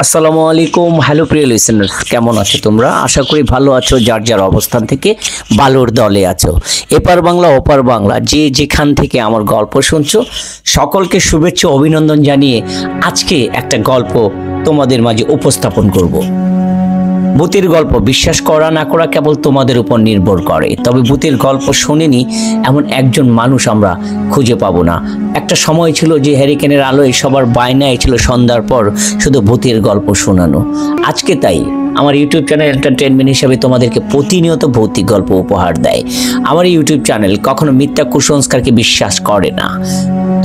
আসসালামু আলাইকুম। হ্যালো প্রিয় লিসেনার্স, কেমন আছো তোমরা? আশা করি ভালো আছো, যার যার অবস্থান থেকে ভালোর দলে আছো। এপার বাংলা ওপার বাংলা যে যেখান থেকে আমার গল্প শুনছো, সকলকে শুভেচ্ছা অভিনন্দন জানিয়ে আজকে একটা গল্প তোমাদের মাঝে উপস্থাপন করব। ভূতের গল্প বিশ্বাস করা না করা কেবল তোমাদের উপর নির্ভর করে, তবে ভূতের গল্প শোনেনি এমন একজন মানুষ আমরা খুঁজে পাবো না। একটা সময় ছিল যে হ্যারিকেনের আলোয় সবার বায়নায় ছিল সন্ধ্যার পর শুধু ভূতের গল্প শোনানো। আজকে তাই আমার ইউটিউব চ্যানেল এন্টারটেনমেন্ট হিসাবে তোমাদেরকে প্রতিনিয়ত ভৌতিক গল্প উপহার দেয়। আমার ইউটিউব চ্যানেল কখনো মিথ্যা কুসংস্কারকে বিশ্বাস করে না।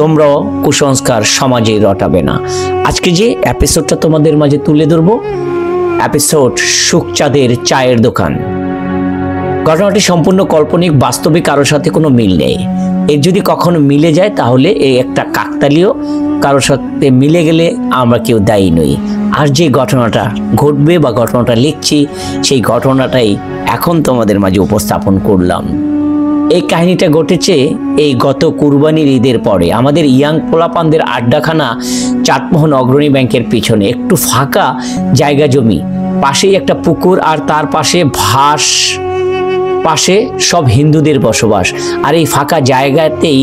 তোমরাও কুসংস্কার সমাজে রটাবে না। আজকে যে এপিসোডটা তোমাদের মাঝে তুলে ধরবো, এপিসোড সুখচাঁদের চায়ের দোকান। ঘটনাটি সম্পূর্ণ কাল্পনিক, বাস্তবে কারোর সাথে কোনো মিল নেই। এর যদি কখনো মিলে যায় তাহলে এই একটা কাকতালীয়, কারোর সাথে মিলে গেলে আমরা কেউ দায়ী নই। আর যে ঘটনাটা ঘটবে বা ঘটনাটা লিখছি, সেই ঘটনাটাই এখন তোমাদের মাঝে উপস্থাপন করলাম। এই কাহিনীটা ঘটেছে এই গত কুরবানির ঈদের পরে। আমাদের ইয়াং পোলাপানদের আড্ডাখানা চাটমোহন অগ্রণী ব্যাংকের পিছনে একটু ফাঁকা জায়গা জমি, পাশেই একটা পুকুর, আর তার পাশে পাশে সব হিন্দুদের বসবাস। আর এই ফাঁকা জায়গাতেই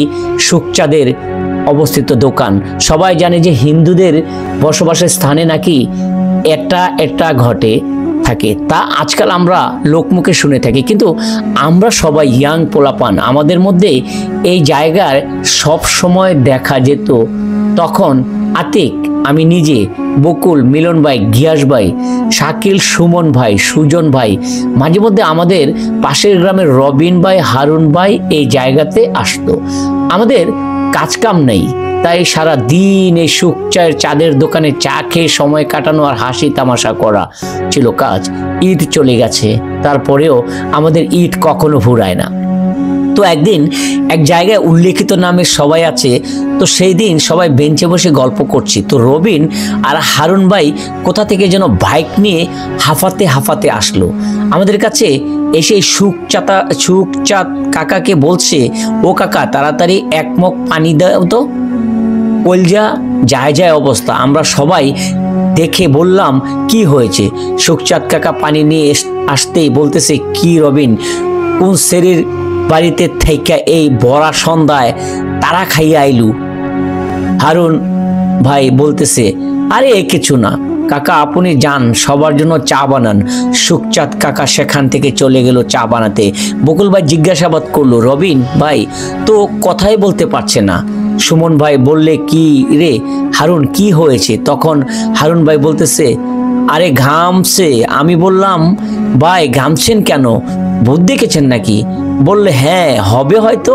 সুখচাঁদের অবস্থিত দোকান। সবাই জানে যে হিন্দুদের বসবাসের স্থানে নাকি এটা ঘটে থাকে, তা আজকাল আমরা লোকমুখে শুনে থাকি। কিন্তু আমরা সবাই ইয়াং পোলাপান, আমাদের মধ্যে এই জায়গার সব সময় দেখা যেত। তখন আতিক, আমি নিজে, বকুল, মিলন ভাই, গিয়াস ভাই, শাকিল, সুমন ভাই, সুজন ভাই, মাঝে মধ্যে আমাদের পাশের গ্রামের রবিন ভাই, হারুন ভাই এই জায়গাতে আসতো। আমাদের কাজকাম নেই, তাই সারা দিন এই সুখচায়ের চাঁদের দোকানে চা খেয়ে সময় কাটানো আর হাসি তামাশা করা ছিল কাজ। ঈদ চলে গেছে, তারপরেও আমাদের ঈদ কখনো ভুরায় না। তো একদিন এক জায়গায় উল্লেখিত নামে সবাই আছে, তো সেই দিন সবাই বেঞ্চে বসে গল্প করছি। তো রবিন আর হারুন ভাই কোথা থেকে যেন বাইক নিয়ে হাঁফাতে হাঁফাতে আসলো আমাদের কাছে। এসে সুখচাঁদ কাকাকে বলছে, ও কাকা, তাড়াতাড়ি এক মগ পানি দাও তো, কলজা যায় অবস্থা। আমরা সবাই দেখে বললাম, কি হয়েছে? সুখচাঁদ কাকা পানি নিয়ে আসতেই বলতেছে, কি রবিন, কোন শরীর বাড়িতে থেকে এই বড়া সন্ধ্যায় তারা খাইয়া আইলু? হারুন ভাই বলতেছে, আরে কিছু না কাকা, আপনি যান, সবার জন্য চা বানান। সুখচাঁদ কাকা সেখান থেকে চলে গেল চা বানাতে। বকুল ভাই জিজ্ঞাসাবাদ করলো, রবিন ভাই তো কথাই বলতে পারছে না। সুমন ভাই বললে, কি রে হারুন, কি হয়েছে? তখন হারুন ভাই বলতেছে, আরে ঘামছে। আমি বললাম, ভাই ঘামছেন কেন, ভূত দেখেছেন নাকি? বললে, হ্যাঁ হবে হয়তো।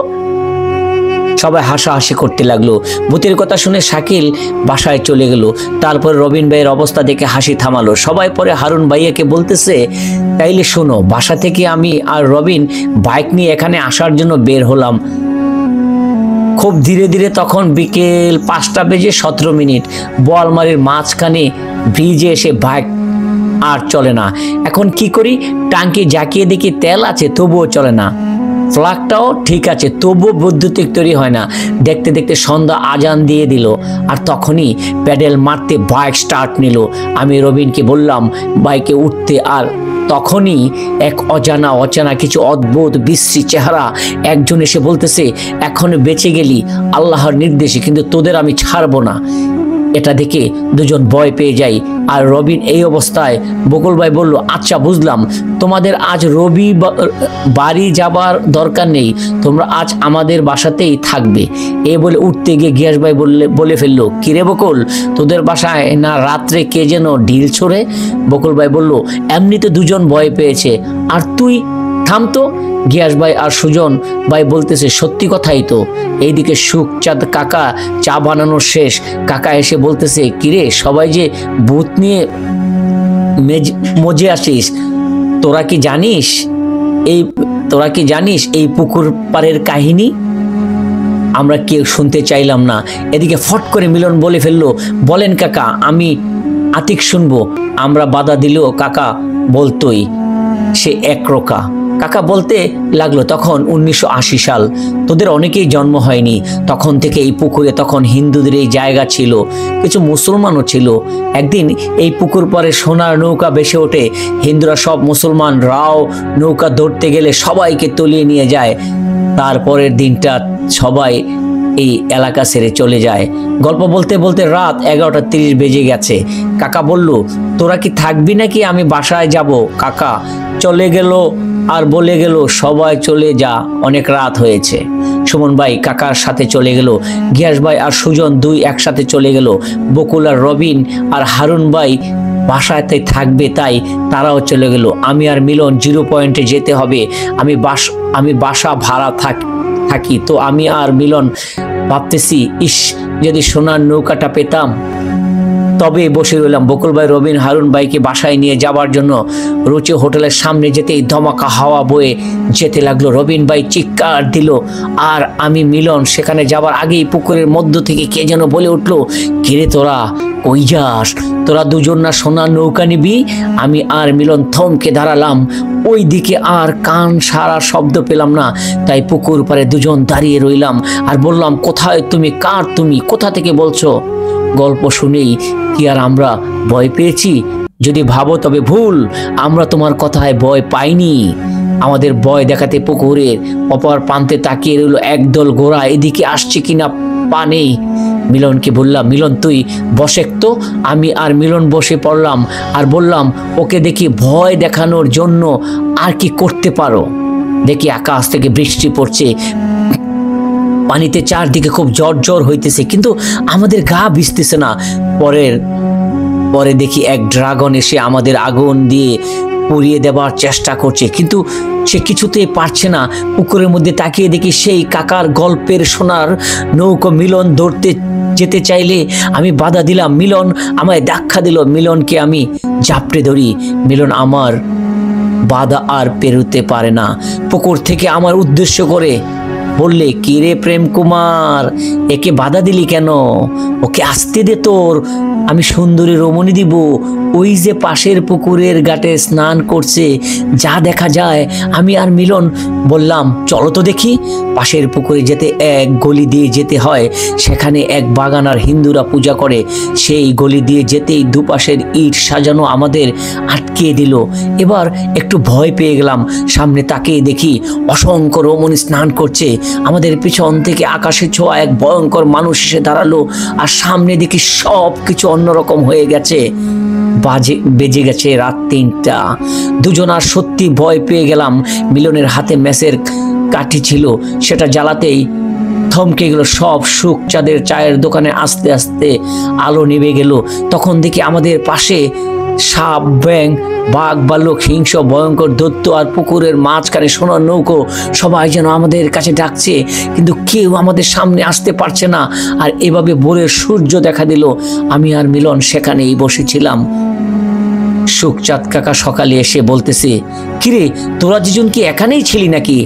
সবাই হাসাহাসি করতে লাগলো। ভূতের কথা শুনে শাকিল বাসায় চলে গেল। তারপর রবিন ভাইয়ের অবস্থা দেখে হাসি থামালো সবাই। পরে হারুন ভাইয়াকে বলতেছে, তাইলে শোনো, বাসা থেকে আমি আর রবিন বাইক নিয়ে এখানে আসার জন্য বের হলাম। খুব ধীরে ধীরে তখন বিকেল 5:17 বোয়ালমারির মাঝখানে ব্রিজে এসে বাইক আর চলে না। এখন কি করি? টাঙ্কি জাকিয়ে দেখি তেল আছে, তবুও চলে না। ফ্লাগটাও ঠিক আছে, তবুও বৈদ্যুতিক তৈরি হয় না। দেখতে দেখতে সন্ধ্যা আজান দিয়ে দিল, আর তখনই প্যাডেল মারতে বাইক স্টার্ট নিল। আমি রবিনকে বললাম বাইকে উঠতে, আর তখনই এক অজানা কিছু অদ্ভুত বিশ্রী চেহারা একজন এসে বলতেছে, এখন বেঁচে গেলি আল্লাহর নির্দেশে, কিন্তু তোদের আমি ছাড়বো না। এটা দেখে দুজন ভয় পেয়ে যাই। আর রবিন এই অবস্থায়, বকুল ভাই বলল, আচ্ছা বুঝলাম, তোমাদের আজ বাড়ি যাবার দরকার নেই, তোমরা আজ আমাদের বাসাতেই থাকবে। এ বলে উঠতে গিয়ে গিয়াস ভাই বলে ফেললো, কিরে বকুল, তোদের বাসায় না রাত্রে কে যেন ঢিল ছোড়ে? বকুল ভাই বলল, এমনিতে দুজন ভয় পেয়েছে, আর তুই থামতো। গিয়াস ভাই আর সুজন ভাই বলতেছে, সত্যি কথাই তো। এইদিকে সুখচাঁদ কাকা চা বানানো শেষ। কাকা এসে বলতেছে, কিরে, সবাই যে ভূত নিয়ে মজে আসিস, তোরা কি জানিস এই পুকুর পাড়ের কাহিনী? আমরা কেউ শুনতে চাইলাম না। এদিকে ফট করে মিলন বলে ফেললো, বলেন কাকা, আমি আতিক শুনবো। আমরা বাধা দিলেও কাকা বলতোই সে একরোকা। কাকা বলতে লাগলো, তখন 1980 সাল, তোদের অনেকেই জন্ম হয়নি। তখন থেকে এই পুকুরে তখন হিন্দুদের এই জায়গা ছিল, কিছু মুসলমানও ছিল। একদিন এই পুকুর পাড়ে সোনার নৌকা ভেসে ওঠে। হিন্দুরা সব মুসলমানরাও নৌকা ধরতে গেলে সবাইকে তলিয়ে নিয়ে যায়। তারপরের দিনটা সবাই এই এলাকা ছেড়ে চলে যায়। গল্প বলতে বলতে রাত 11:30 বেজে গেছে। কাকা বলল, তোরা কি থাকবি নাকি আমি বাসায় যাব? কাকা চলে গেল আর বলে গেল, সবাই চলে যা, অনেক রাত হয়েছে। সুমন ভাই কাকার সাথে চলে গেল। গিয়াস ভাই আর সুজন দুই একসাথে চলে গেল। বকুল আর রবিন আর হারুন ভাই বাসাতে থাকবে, তাই তারাও চলে গেল। আমি আর মিলন 0 পয়েন্টে যেতে হবে। আমি বাসা ভাড়া থাকি। তো আমি আর মিলন ভাবতেছি, ইস, যদি সোনার নৌকাটা পেতাম। তবে বসে রইলাম। বকুল ভাই রবিন হারুন ভাইকে বাসায় নিয়ে যাওয়ার জন্য রুচি হোটেলের সামনে যেতেই ধমাকা হাওয়া বয়ে যেতে লাগলো। রবিন ভাই চিৎকার দিল, আর আমি মিলন সেখানে যাবার আগেই পুকুরের মধ্য থেকে কে যেন বলে উঠলো, কিরে তোরা কই যাস? তোরা দুজন না সোনার নৌকা নিবি? আমি আর মিলন থমকে দাঁড়ালাম। ওই দিকে আর কান সারা শব্দ পেলাম না, তাই পুকুর পাড়ে দুজন দাঁড়িয়ে রইলাম আর বললাম, কোথায় তুমি? কার তুমি? কোথা থেকে বলছো? গল্প শুনেই কি আর আমরা ভয় পেয়েছি? যদি ভাবো তবে ভুল, আমরা তোমার কথায় ভয় পাইনি। আমাদের ভয় দেখাতে পুকুরের অপর প্রান্তে তাকিয়ে রইল একদল ঘোড়া, এদিকে আসছে কিনা পা নেই। মিলনকে বললাম, মিলন তুই বসে তো। আমি আর মিলন বসে পড়লাম আর বললাম, ওকে দেখি ভয় দেখানোর জন্য আর কি করতে পারো? দেখি আকাশ থেকে বৃষ্টি পড়ছে, পানিতে চারদিকে খুব জ্বর হইতেছে, কিন্তু আমাদের গা ভিজতেছে না। পরে দেখি এক ড্রাগন এসে আমাদের আগুন দিয়ে পুড়িয়ে দেবার চেষ্টা করছে, কিন্তু সে কিছুতেই পারছে না। পুকুরের মধ্যে তাকিয়ে দেখি সেই কাকার গল্পের সোনার নৌকো। মিলন ধরতে যেতে চাইলে আমি বাধা দিলাম। মিলন আমায় ধাক্কা দিল। মিলনকে আমি ঝাপটে ধরি। মিলন আমার বাধা আর পেরোতে পারে না। পুকুর থেকে আমার উদ্দেশ্য করে বললে, কি রে প্রেম কুমার, একে বাধা দিলি কেন? ওকে আসতে দে, তোর আমি সুন্দরী রমণী দিব। ওই যে পাশের পুকুরের ঘাটে স্নান করছে, যা দেখা যায়। আমি আর মিলন বললাম, চলো তো দেখি। পাশের পুকুরে যেতে এক গলি দিয়ে যেতে হয়, সেখানে এক বাগানার হিন্দুরা পূজা করে। সেই গলি দিয়ে যেতেই দুপাশের ইট সাজানো আমাদের আটকে দিল। এবার একটু ভয় পেয়ে গেলাম। সামনে তাকিয়ে দেখি অসংখ্য রমণী স্নান করছে। আমাদের পিছন থেকে আকাশে ছোঁয়া এক ভয়ঙ্কর মানুষ এসে দাঁড়ালো, আর সামনে দেখি সব কিছু অন্যরকম হয়ে গেছে। বেজে গেছে রাত 3টা। দুজন আর সত্যি ভয় পেয়ে গেলাম। মিলনের হাতে ম্যাচের কাঠি ছিল, সেটা জ্বালাতেই থমকে গেল সব। সুখ চাঁদের চায়ের দোকানে আস্তে আস্তে আলো নিভে গেল। তখন দেখি আমাদের পাশে সাপ, ব্যাঙ, বাঘ, ভাল্লুক, হিংস্র ভয়ঙ্কর দৈত্য, আর পুকুরের মাঝখানে সোনার নৌকো। সবাই যেন আমাদের কাছে ডাকছে, কিন্তু কেউ আমাদের সামনে আসতে পারছে না। আর এভাবে ভোরের সূর্য দেখা দিল। আমি আর মিলন সেখানেই বসেছিলাম। সুখচাঁদ কাকা সকালে এসে বলতেছে, কিরে তোরা দুজন কি এখানেই ছিলি নাকি?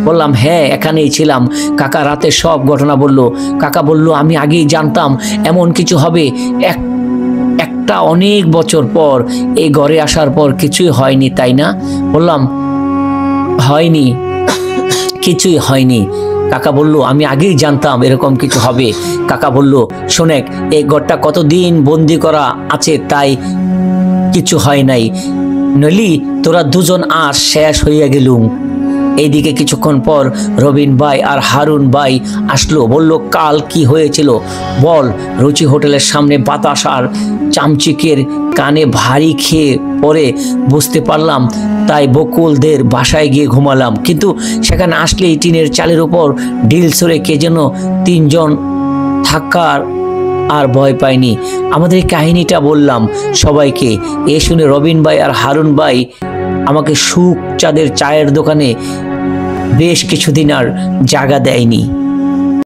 বললাম, হ্যাঁ এখানেই ছিলাম। কাকা রাতে সব ঘটনা বলল। কাকা বলল, আমি আগেই জানতাম এমন কিছু হবে। একটা অনেক বছর পর এই ঘরে আসার পর কিছুই হয়নি, তাই না? বললাম, হয়নি, কিছুই হয়নি। কাকা বলল, আমি আগেই জানতাম এরকম কিছু হবে। কাকা বলল, শোনেক, এই ঘরটা কতদিন বন্দি করা আছে, তাই কিছু হয় নাই, নইলি তোরা দুজন আর শেষ হইয়া গেলুম। এইদিকে কিছুক্ষণ পর রবিন ভাই আর হারুন ভাই আসলো। বলল, কাল কি হয়েছিল বল। রুচি হোটেলের সামনে বাতাস আর চামচিকের কানে ভারী খেয়ে পরে বুঝতে পারলাম, তাই বকুলদের বাসায় গিয়ে ঘুমালাম। কিন্তু সেখানে আসলেই টিনের চালের উপর ঢিল ছড়ে কে যেন 3 জন থাকার আর ভয় পাইনি। আমাদের এই কাহিনীটা বললাম সবাইকে। এ শুনে রবিন ভাই আর হারুন ভাই আমাকে সুখ চাঁদের চায়ের দোকানে বেশ কিছুদিন আর জায়গা দেয়নি।